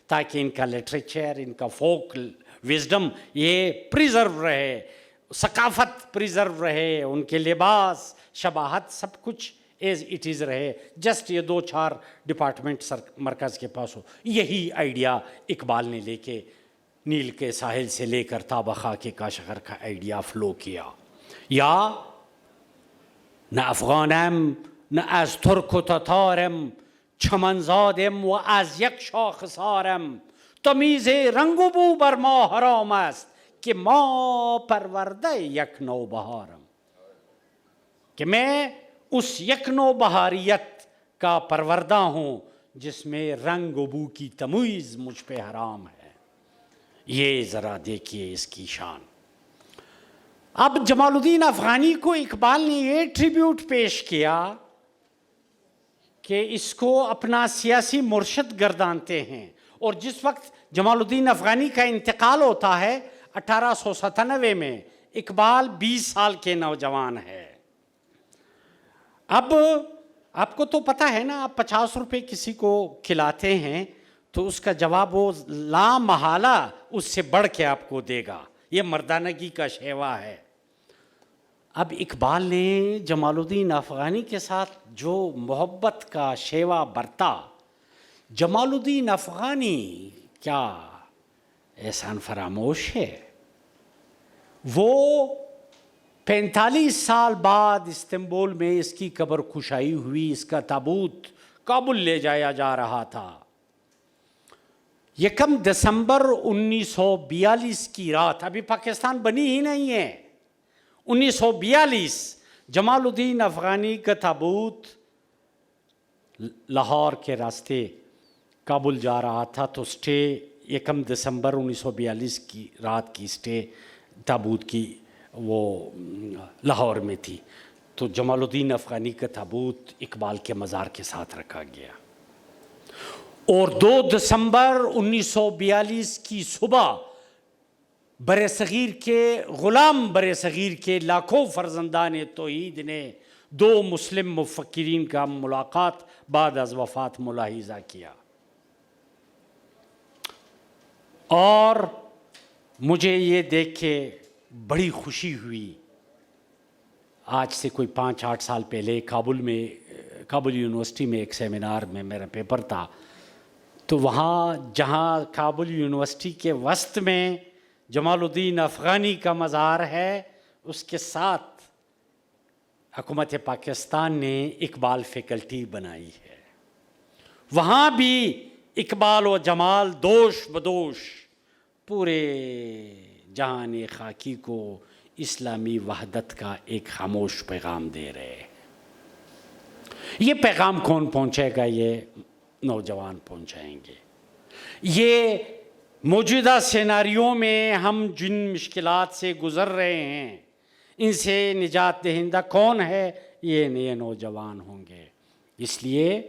تاکہ ان کا لٹریچر، ان کا فوک وزڈم یہ پریزرو رہے، ثقافت پریزرو رہے، ان کے لباس، شباہت سب کچھ ایز اٹ از رہے. جسٹ یہ 2-4 ڈپارٹمنٹ مرکز کے پاس ہو. یہی آئیڈیا اقبال نے لے کے نیل کے ساحل سے لے کر تابخا کے کاشغر کا آئیڈیا فلو کیا. یا نہ افغانم نہ از ترک و تتارم، چمن زادم و از یک شاخسارم، تمیز رنگ و بو بر ما حرام است کہ ما پرورده یک نوبهارم. کہ میں اس یک نوبہاریت کا پروردہ ہوں جس میں رنگ و بو کی تمیز مجھ پہ حرام ہے. یہ ذرا دیکھیے اس کی شان. اب جمال الدین افغانی کو اقبال نے یہ ٹریبیوٹ پیش کیا کہ اس کو اپنا سیاسی مرشد گردانتے ہیں. اور جس وقت جمال الدین افغانی کا انتقال ہوتا ہے 1897 میں، اقبال 20 سال کے نوجوان ہے. اب آپ کو تو پتہ ہے نا، آپ 50 روپے کسی کو کھلاتے ہیں تو اس کا جواب وہ لا محالہ اس سے بڑھ کے آپ کو دے گا. یہ مردانگی کا شیوا ہے. اب اقبال نے جمال الدین افغانی کے ساتھ جو محبت کا شیوا برتا، جمال الدین افغانی کیا احسان فراموش ہے؟ وہ 45 سال بعد استنبول میں اس کی قبر کشائی ہوئی، اس کا تابوت کابل لے جایا جا رہا تھا. 1 دسمبر 1942 کی رات، ابھی پاکستان بنی ہی نہیں ہے، 1942 جمال الدین افغانی کا تابوت لاہور کے راستے کابل جا رہا تھا. تو سٹے 1 دسمبر 1942 کی رات کی سٹے تابوت کی وہ لاہور میں تھی. تو جمال الدین افغانی کا تابوت اقبال کے مزار کے ساتھ رکھا گیا. اور 2 دسمبر 1942 کی صبح بر صغیر کے غلام بر صغیر کے لاکھوں فرزندان توحید نے 2 مسلم مفکرین کا ملاقات بعد از وفات ملاحظہ کیا. اور مجھے یہ دیکھ کے بڑی خوشی ہوئی. آج سے کوئی 5-8 سال پہلے کابل یونیورسٹی میں ایک سیمینار میں میرا پیپر تھا. تو وہاں جہاں کابل یونیورسٹی کے وسط میں جمال الدین افغانی کا مزار ہے، اس کے ساتھ حکومت پاکستان نے اقبال فیکلٹی بنائی ہے. وہاں بھی اقبال و جمال دوش بدوش پورے جہان خاکی کو اسلامی وحدت کا ایک خاموش پیغام دے رہے ہیں. یہ پیغام کون پہنچے گا؟ یہ نوجوان پہنچائیں گے. یہ موجودہ سیناریوں میں ہم جن مشکلات سے گزر رہے ہیں ان سے نجات دہندہ کون ہے؟ یہ نوجوان ہوں گے. اس لیے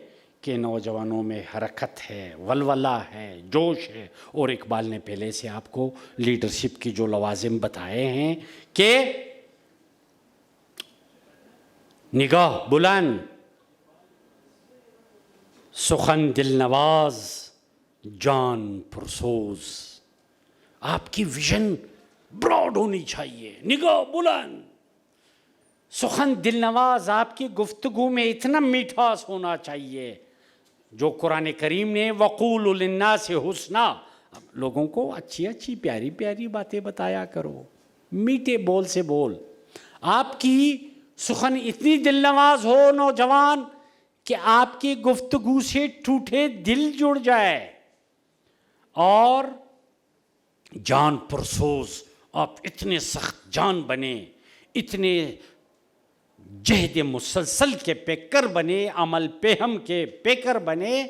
کہ نوجوانوں میں حرکت ہے، ولولہ ہے، جوش ہے. اور اقبال نے پہلے سے آپ کو لیڈرشپ کی جو لوازم بتائے ہیں کہ نگاہ بلند، سخن دل نواز، جان پرسوز. آپ کی ویژن براڈ ہونی چاہیے، نگاہ بلند، سخن دل نواز. آپ کی گفتگو میں اتنا میٹھاس ہونا چاہیے جو قرآن کریم نے وقول للناس حسنا، لوگوں کو اچھی اچھی پیاری پیاری باتیں بتایا کرو، میٹھے بول سے بول. آپ کی سخن اتنی دل نواز ہو نوجوان کہ آپ کی گفتگو سے ٹوٹے دل جڑ جائے. اور جان پرسوز، آپ اتنے سخت جان بنے، اتنے جہد مسلسل کے پیکر بنے، عمل پہم کے پیکر بنے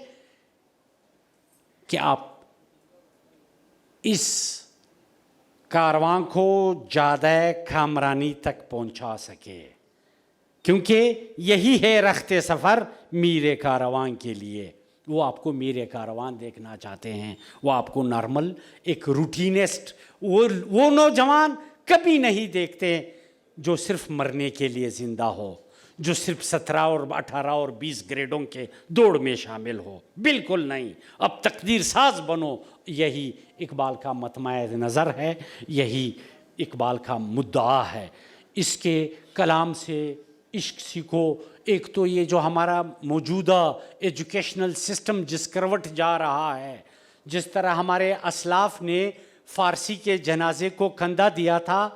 کہ آپ اس کارواں کو جادہ کامرانی تک پہنچا سکے. کیونکہ یہی ہے رخت سفر میر کارواں کے لیے. وہ آپ کو میر کارواں دیکھنا چاہتے ہیں، وہ آپ کو نارمل ایک روٹینسٹ، وہ نوجوان کبھی نہیں دیکھتے جو صرف مرنے کے لیے زندہ ہو، جو صرف 17 اور 18 اور 20 گریڈوں کے دوڑ میں شامل ہو. بالکل نہیں. اب تقدیر ساز بنو. یہی اقبال کا مطمع نظر ہے، یہی اقبال کا مدعا ہے. اس کے کلام سے عشق سیکھو. ایک تو یہ جو ہمارا موجودہ ایجوکیشنل سسٹم جس کروٹ جا رہا ہے، جس طرح ہمارے اسلاف نے فارسی کے جنازے کو کندھا دیا تھا،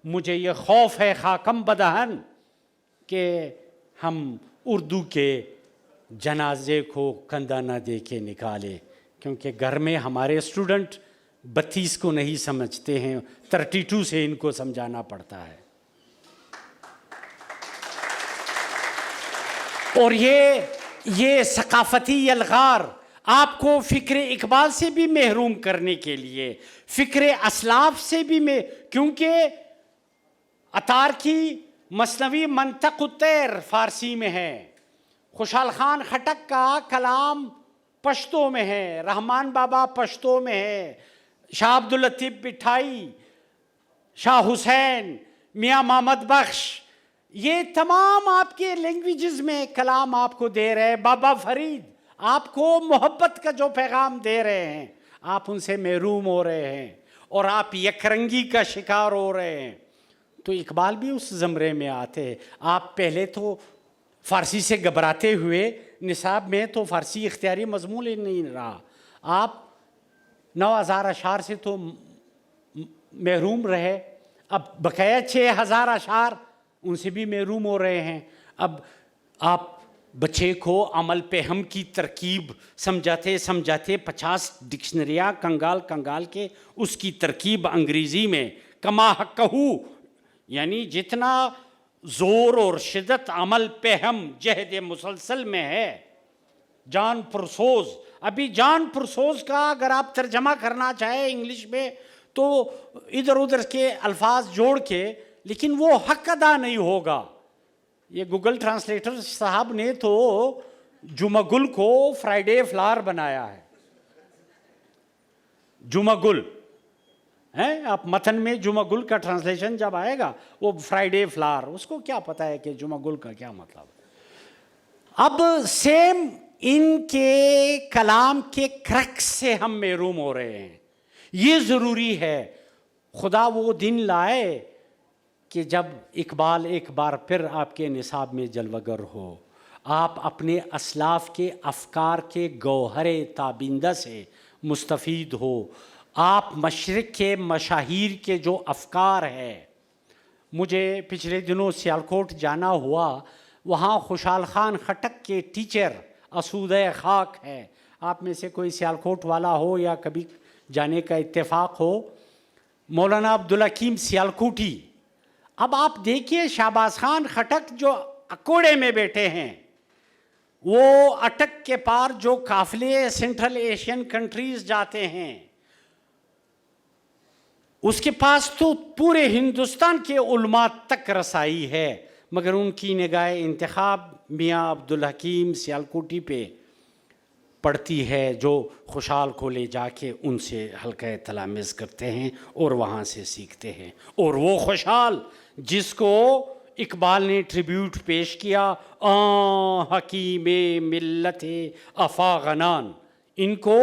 مجھے یہ خوف ہے خاکم بدہن کہ ہم اردو کے جنازے کو کندھا نہ دے کے نکالے. کیونکہ گھر میں ہمارے اسٹوڈنٹ 32 کو نہیں سمجھتے ہیں، 32 سے ان کو سمجھانا پڑتا ہے. اور یہ ثقافتی الغار آپ کو فکر اقبال سے بھی محروم کرنے کے لیے، فکر اسلاف سے بھی کیونکہ عطار کی مثنوی منطق الطیر فارسی میں ہے، خوشحال خان خٹک کا کلام پشتو میں ہے، رحمان بابا پشتو میں ہے، شاہ عبداللطیف بٹھائی، شاہ حسین، میاں محمد بخش، یہ تمام آپ کے لینگویجز میں کلام آپ کو دے رہے ہیں. بابا فرید آپ کو محبت کا جو پیغام دے رہے ہیں، آپ ان سے محروم ہو رہے ہیں اور آپ یک رنگی کا شکار ہو رہے ہیں. تو اقبال بھی اس زمرے میں آتے ہیں. آپ پہلے تو فارسی سے گھبراتے ہوئے نصاب میں تو فارسی اختیاری مضمون نہیں رہا، آپ 9000 اشعار سے تو محروم رہے. اب بقایا 6000 اشعار ان سے بھی محروم ہو رہے ہیں. اب آپ بچے کو عمل پہم کی ترکیب سمجھاتے 50 ڈکشنریاں کنگال کے اس کی ترکیب انگریزی میں کما حقہو، یعنی جتنا زور اور شدت عمل پہم جہد مسلسل میں ہے. جان پرسوز، ابھی جان پرسوز کا اگر آپ ترجمہ کرنا چاہیں انگلش میں تو ادھر ادھر کے الفاظ جوڑ کے، لیکن وہ حق ادا نہیں ہوگا. یہ گوگل ٹرانسلیٹر صاحب نے تو جمعہ گل کو فرائیڈے فلاور بنایا ہے. جمعہ گل ہیں، آپ متن میں جمعہ گل کا ٹرانسلیشن جب آئے گا وہ فرائیڈے فلاور، اس کو کیا پتا ہے کہ جمعہ گل کا کیا مطلب ہے. اب سیم ان کے کلام کے کرکس سے ہم محروم ہو رہے ہیں. یہ ضروری ہے خدا وہ دن لائے کہ جب اقبال ایک بار پھر آپ کے نصاب میں جلوگر ہو، آپ اپنے اسلاف کے افکار کے گوہر تابندہ سے مستفید ہو. آپ مشرق کے مشاہیر کے جو افکار ہے، مجھے پچھلے دنوں سیالکوٹ جانا ہوا، وہاں خوشحال خان خٹک کے ٹیچر اسودہ خاک ہے. آپ میں سے کوئی سیالکوٹ والا ہو یا کبھی جانے کا اتفاق ہو، مولانا عبدالحکیم سیالکوٹی. اب آپ دیکھیے شہباز خان خٹک جو اکوڑے میں بیٹھے ہیں، وہ اٹک کے پار جو قافلے سینٹرل ایشین کنٹریز جاتے ہیں، اس کے پاس تو پورے ہندوستان کے علماء تک رسائی ہے، مگر ان کی نگاہ انتخاب میاں عبدالحکیم سیالکوٹی پہ پڑتی ہے، جو خوشحال کو لے جا کے ان سے حلقہ تلامذ کرتے ہیں اور وہاں سے سیکھتے ہیں. اور وہ خوشحال جس کو اقبال نے ٹریبیوٹ پیش کیا، حکیم ملت افاغنان، ان کو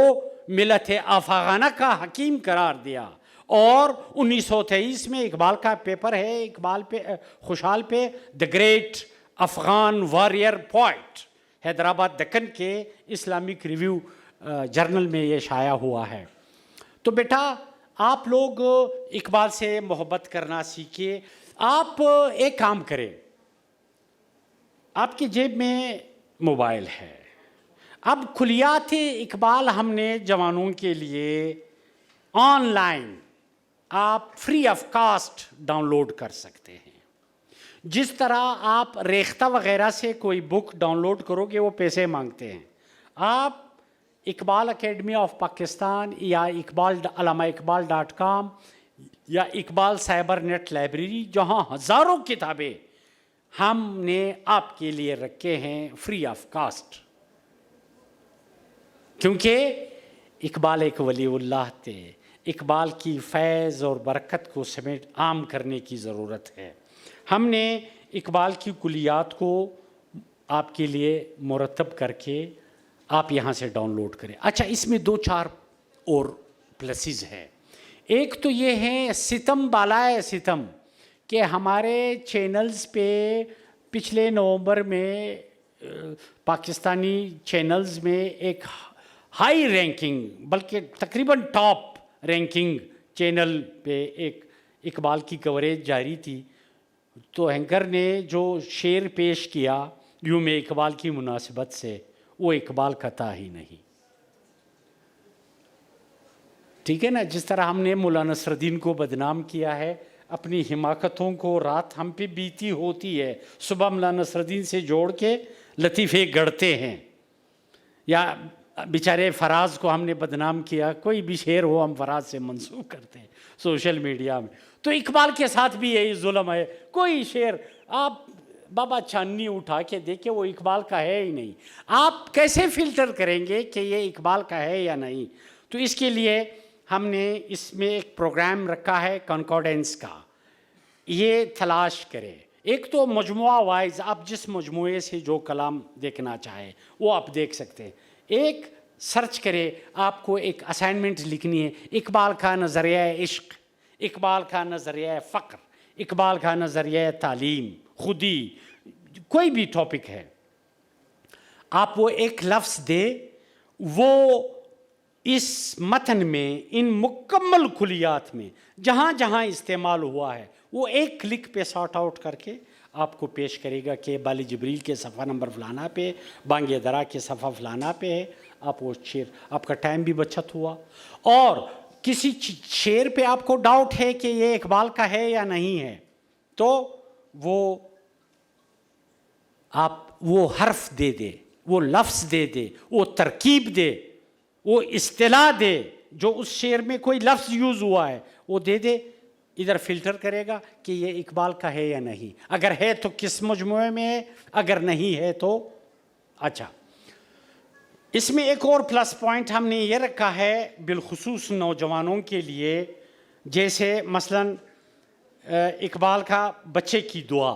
ملت افاغانہ کا حکیم قرار دیا. اور 1923 میں اقبال کا پیپر ہے اقبال پہ، خوشحال پہ، the great Afghan warrior point, Hyderabad Deccan کے اسلامک ریویو جرنل میں یہ شائع ہوا ہے. تو بیٹا آپ لوگ اقبال سے محبت کرنا سیکھیے. آپ ایک کام کریں، آپ کی جیب میں موبائل ہے، اب کلیات اقبال ہم نے جوانوں کے لیے آن لائن آپ free of cost download کر سکتے ہیں. جس طرح آپ ریختہ وغیرہ سے کوئی بک ڈاؤن لوڈ کرو گے وہ پیسے مانگتے ہیں، آپ اقبال اکیڈمی آف پاکستان یا علامہ اقبال .com یا اقبال سائبر نیٹ لائبریری، جہاں ہزاروں کتابیں ہم نے آپ کے لیے رکھے ہیں فری آف کاسٹ، کیونکہ اقبال ایک ولی اللہ تھے. اقبال کی فیض اور برکت کو سمیٹ عام کرنے کی ضرورت ہے. ہم نے اقبال کی کلیات کو آپ کے لیے مرتب کر کے آپ یہاں سے ڈاؤن لوڈ کریں. اچھا، اس میں 2-4 اور پلسز ہیں. ایک تو یہ ہے ستم بالائے ستم کہ ہمارے چینلز پہ پچھلے نومبر میں پاکستانی چینلز میں ایک ہائی رینکنگ، بلکہ تقریباً ٹاپ رینکنگ چینل پہ ایک اقبال کی کوریج جاری تھی. تو اینکر نے جو شعر پیش کیا یوم اقبال کی مناسبت سے، وہ اقبال کا تھا ہی نہیں. ٹھیک ہے نا؟ جس طرح ہم نے مولانا نصر الدین کو بدنام کیا ہے، اپنی حماقتوں کو رات ہم پہ بیتی ہوتی ہے، صبح مولانا نصر الدین سے جوڑ کے لطیفے گڑھتے ہیں. یا بیچارے فراز کو ہم نے بدنام کیا، کوئی بھی شعر ہو ہم فراز سے منسوب کرتے ہیں سوشل میڈیا میں. تو اقبال کے ساتھ بھی یہی ظلم ہے. کوئی شعر آپ بابا چاندنی اٹھا کے دیکھیں، وہ اقبال کا ہے ہی نہیں. آپ کیسے فلٹر کریں گے کہ یہ اقبال کا ہے یا نہیں؟ تو اس کے لیے ہم نے اس میں ایک پروگرام رکھا ہے کنکارڈنس کا. یہ تلاش کرے. ایک تو مجموعہ وائز آپ جس مجموعے سے جو کلام دیکھنا چاہے وہ آپ دیکھ سکتے ہیں. ایک سرچ کرے، آپ کو ایک اسائنمنٹ لکھنی ہے، اقبال کا نظریہ عشق، اقبال کا نظریہ فقر، اقبال کا نظریہ تعلیم، خودی، کوئی بھی ٹاپک ہے. آپ وہ ایک لفظ دے، وہ اس متن میں ان مکمل کلیات میں جہاں جہاں استعمال ہوا ہے وہ ایک کلک پہ سارٹ آؤٹ کر کے آپ کو پیش کرے گا کہ بال جبریل کے صفحہ نمبر فلانا پہ، بانگ درا کے صفحہ فلانا پہ ہے. آپ وہ شعر، آپ کا ٹائم بھی بچت ہوا. اور کسی شعر پہ آپ کو ڈاؤٹ ہے کہ یہ اقبال کا ہے یا نہیں ہے، تو وہ آپ وہ حرف دے دے، وہ لفظ دے دے، وہ ترکیب دے، وہ اصطلاح دے، جو اس شعر میں کوئی لفظ یوز ہوا ہے وہ دے دے. ادھر فلٹر کرے گا کہ یہ اقبال کا ہے یا نہیں. اگر ہے تو کس مجموعے میں ہے، اگر نہیں ہے تو اچھا. اس میں ایک اور پلس پوائنٹ ہم نے یہ رکھا ہے بالخصوص نوجوانوں کے لیے، جیسے مثلاً اقبال کا بچے کی دعا.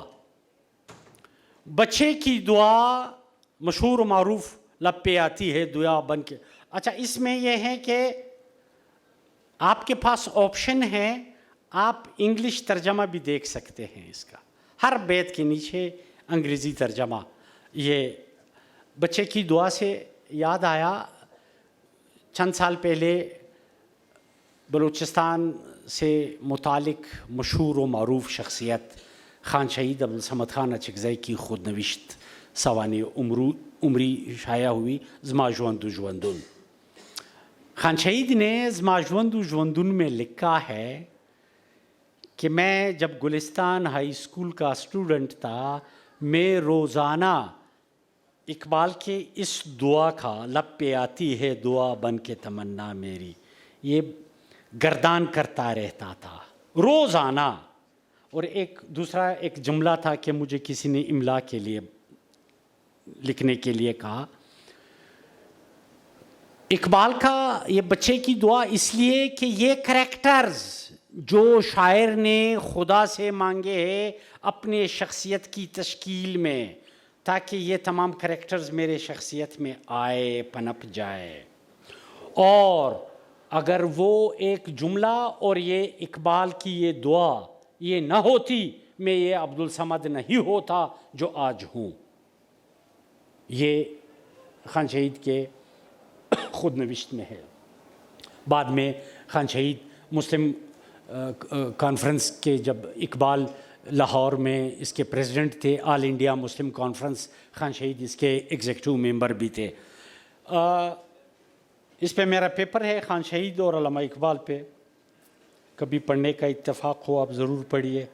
بچے کی دعا مشہور و معروف، لب پہ آتی ہے دعا بن کے. اچھا، اس میں یہ ہے کہ آپ کے پاس آپشن ہے، آپ انگلش ترجمہ بھی دیکھ سکتے ہیں. اس کا ہر بیت کے نیچے انگریزی ترجمہ. یہ بچے کی دعا سے یاد آیا، چند سال پہلے بلوچستان سے متعلق مشہور و معروف شخصیت خان شہید عبدالصمد خان اچکزئی کی خود نوشت سوانح عمری شائع ہوئی، زما ژوند و ژوندون. خان شہید نے زما ژوند و ژوندون میں لکھا ہے کہ میں جب گلستان ہائی اسکول کا اسٹوڈنٹ تھا، میں روزانہ اقبال کے اس دعا کا، لب پہ آتی ہے دعا بن کے تمنا میری، یہ گردان کرتا رہتا تھا روزانہ. اور ایک دوسرا ایک جملہ تھا کہ مجھے کسی نے املا کے لیے لکھنے کے لیے کہا, اقبال کا یہ بچے کی دعا اس لیے کہ یہ کریکٹرز جو شاعر نے خدا سے مانگے ہیں اپنے شخصیت کی تشکیل میں, تاکہ یہ تمام کریکٹرز میرے شخصیت میں آئے, پنپ جائے. اور اگر وہ ایک جملہ اور یہ اقبال کی یہ دعا یہ نہ ہوتی, میں یہ عبدالصمد نہیں ہوتا جو آج ہوں. یہ خان شہید کے خود نوشت میں ہے. بعد میں خان شہید مسلم کانفرنس کے جب اقبال لاہور میں اس کے پریزیڈنٹ تھے, آل انڈیا مسلم کانفرنس, خان شہید اس کے ایگزیکٹو ممبر بھی تھے. اس پہ میرا پیپر ہے خان شہید اور علامہ اقبال پہ, کبھی پڑھنے کا اتفاق ہو آپ ضرور پڑھیے.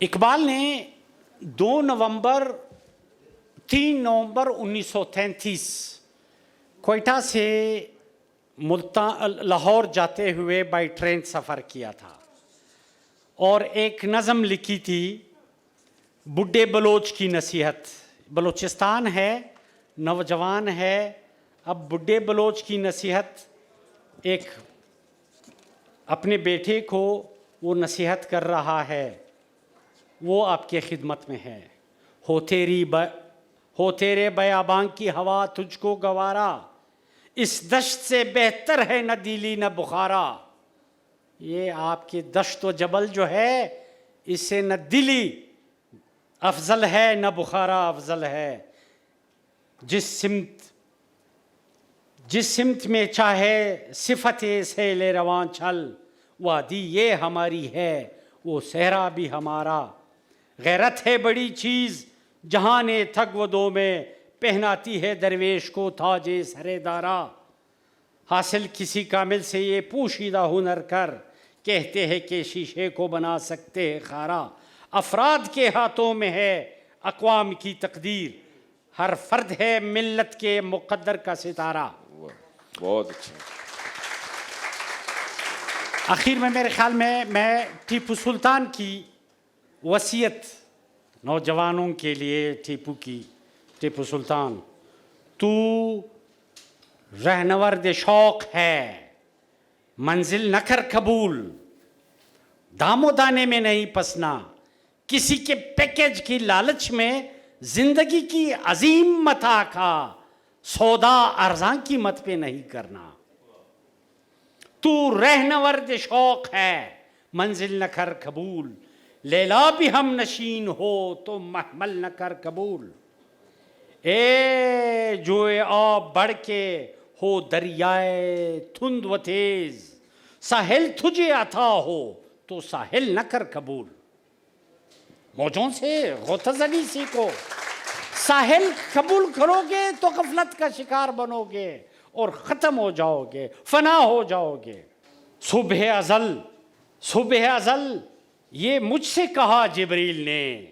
اقبال نے 3 نومبر 1933 کوئٹہ سے لاہور جاتے ہوئے بائی ٹرین سفر کیا تھا, اور ایک نظم لکھی تھی بڈھے بلوچ کی نصیحت. بلوچستان ہے, نوجوان ہے, اب بڈھے بلوچ کی نصیحت, ایک اپنے بیٹے کو وہ نصیحت کر رہا ہے, وہ آپ کے خدمت میں ہے. ہو تیرے بیاباں کی ہوا تجھ کو گوارا, اس دشت سے بہتر ہے نہ دلی نہ بخارا. یہ آپ کے دشت و جبل جو ہے اس سے نہ دلی افضل ہے نہ بخارا افضل ہے. جس سمت میں چاہے صفت سیل رواں چھل, وادی یہ ہماری ہے وہ صحرا بھی ہمارا. غیرت ہے بڑی چیز جہاں نے تھگ و دو میں, پہناتی ہے درویش کو تاج سر دارا. حاصل کسی کامل سے یہ پوشیدہ ہنر کر, کہتے ہیں کہ شیشے کو بنا سکتے ہیں خارا. افراد کے ہاتھوں میں ہے اقوام کی تقدیر, ہر فرد ہے ملت کے مقدر کا ستارہ. بہت اچھا. آخر میں میرے خیال میں ٹیپو سلطان کی وصیت نوجوانوں کے لیے, ٹیپو سلطان تو رہنورد شوق ہے, منزل نہ کر قبول, دام و دانے میں نہیں پسنا, کسی کے پیکیج کی لالچ میں زندگی کی عظیم متاع کا سودا ارزاں قیمت پہ نہیں کرنا. تو رہنورد شوق ہے منزل نہ کر قبول, لیلا بھی ہم نشین ہو تو محمل نہ کر قبول. اے جو آب بڑھ کے ہو دریائے تھند و تیز, ساحل تجھے عطا ہو تو ساحل نہ کر قبول. موجوں سے غوطہ زنی سیکھو, ساحل قبول کرو گے تو غفلت کا شکار بنو گے اور ختم ہو جاؤ گے, فنا ہو جاؤ گے. صبح ازل یہ مجھ سے کہا جبریل نے.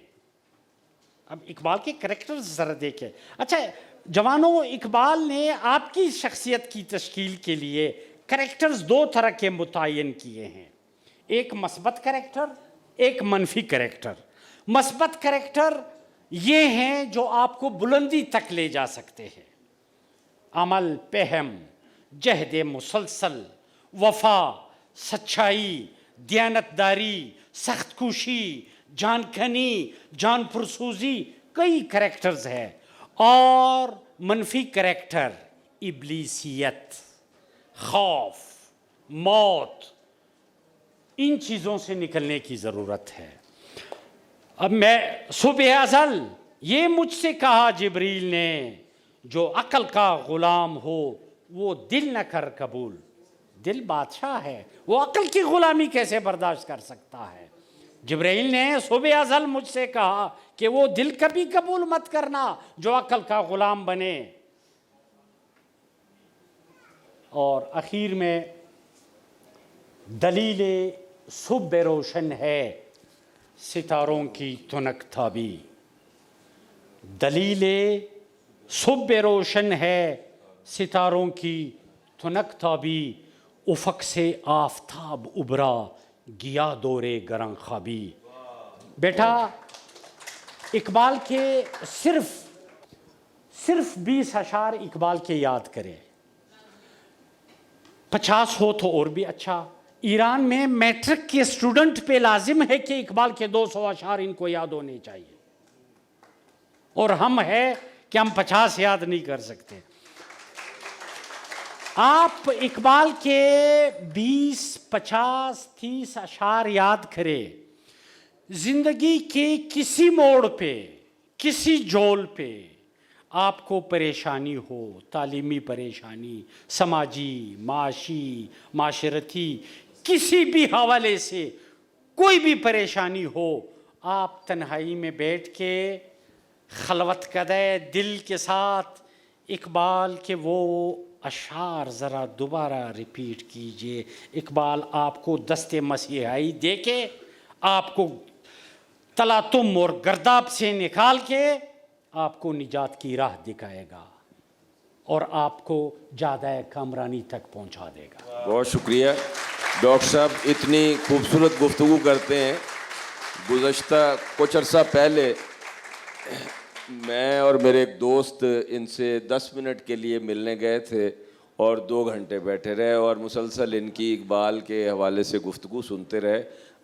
اب اقبال کے کریکٹرز ذرا دیکھیں. اچھا جوانوں, اقبال نے آپ کی شخصیت کی تشکیل کے لیے کریکٹرز 2 طرح کے متعین کیے ہیں, ایک مثبت کریکٹر, ایک منفی کریکٹر. مثبت کریکٹر یہ ہیں جو آپ کو بلندی تک لے جا سکتے ہیں, عمل, پہم, جہد مسلسل, وفا, سچائی, دیانتداری, سخت کوشی, جان کنی, جان پرسوزی, کئی کریکٹرز ہیں. اور منفی کریکٹر ابلیسیت, خوف, موت, ان چیزوں سے نکلنے کی ضرورت ہے. اب میں صبح ازل یہ مجھ سے کہا جبریل نے, جو عقل کا غلام ہو وہ دل نہ کر قبول. دل بادشاہ ہے, وہ عقل کی غلامی کیسے برداشت کر سکتا ہے. جبرائیل نے صبح ازل مجھ سے کہا کہ وہ دل کبھی قبول مت کرنا جو عقل کا غلام بنے. اور اخیر میں دلیل صبح روشن ہے ستاروں کی تنک تابی. دلیل صبح روشن ہے ستاروں کی تھنک تابی، افق سے آفتاب ابھرا، گیا دورے گراں خوابی. بیٹا اقبال کے صرف 20 اشعار اقبال کے یاد کرے، 50 ہو تو اور بھی اچھا. ایران میں میٹرک کے اسٹوڈنٹ پہ لازم ہے کہ اقبال کے 200 اشعار ان کو یاد ہونے چاہیے، اور ہم ہے کہ ہم 50 یاد نہیں کر سکتے. آپ اقبال کے 20 50 30 اشعار یاد کرے، زندگی کے کسی موڑ پہ، کسی جول پہ آپ کو پریشانی ہو، تعلیمی پریشانی، سماجی، معاشی، معاشرتی، کسی بھی حوالے سے کوئی بھی پریشانی ہو، آپ تنہائی میں بیٹھ کے خلوت کدے دل کے ساتھ اقبال کے وہ اشعار ذرا دوبارہ ریپیٹ کیجئے. اقبال آپ کو دست مسیحائی دے کے، آپ کو تلاتم اور گرداب سے نکال کے آپ کو نجات کی راہ دکھائے گا اور آپ کو جادہ کامرانی تک پہنچا دے گا. بہت شکریہ ڈاکٹر صاحب، اتنی خوبصورت گفتگو کرتے ہیں. گزشتہ کچھ عرصہ پہلے میں اور میرے ایک دوست ان سے 10 منٹ کے لیے ملنے گئے تھے اور 2 گھنٹے بیٹھے رہے اور مسلسل ان کی اقبال کے حوالے سے گفتگو سنتے رہے.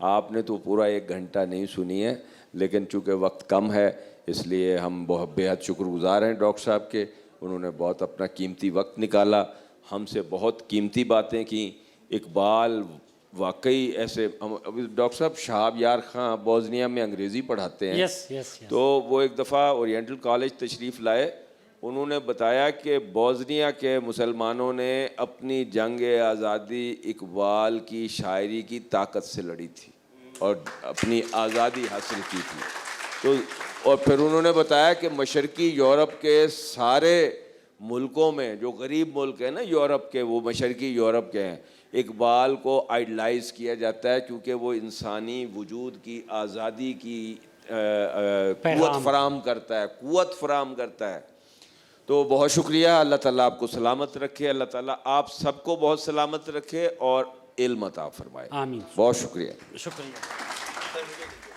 آپ نے تو پورا 1 گھنٹہ نہیں سنی ہے، لیکن چونکہ وقت کم ہے اس لیے ہم بہت بےحد شکر گزار ہیں ڈاکٹر صاحب کے. انہوں نے بہت اپنا قیمتی وقت نکالا، ہم سے بہت قیمتی باتیں کیں. اقبال واقعی ایسے، ابھی ڈاکٹر صاحب شہاب یار خان بوزنیا میں انگریزی پڑھاتے ہیں. تو وہ ایک دفعہ اورینٹل کالج تشریف لائے. انہوں نے بتایا کہ بوزنیا کے مسلمانوں نے اپنی جنگ آزادی اقبال کی شاعری کی طاقت سے لڑی تھی اور اپنی آزادی حاصل کی تھی. تو اور پھر انہوں نے بتایا کہ مشرقی یورپ کے سارے ملکوں میں، جو غریب ملک ہیں نا یورپ کے، وہ مشرقی یورپ کے ہیں، اقبال کو آئیڈلائز کیا جاتا ہے کیونکہ وہ انسانی وجود کی آزادی کی قوت فراہم کرتا ہے. تو بہت شکریہ. اللہ تعالیٰ آپ کو سلامت رکھے، اللہ تعالیٰ آپ سب کو بہت سلامت رکھے اور علم عطا فرمائے. آمین. بہت شکریہ. شکریہ.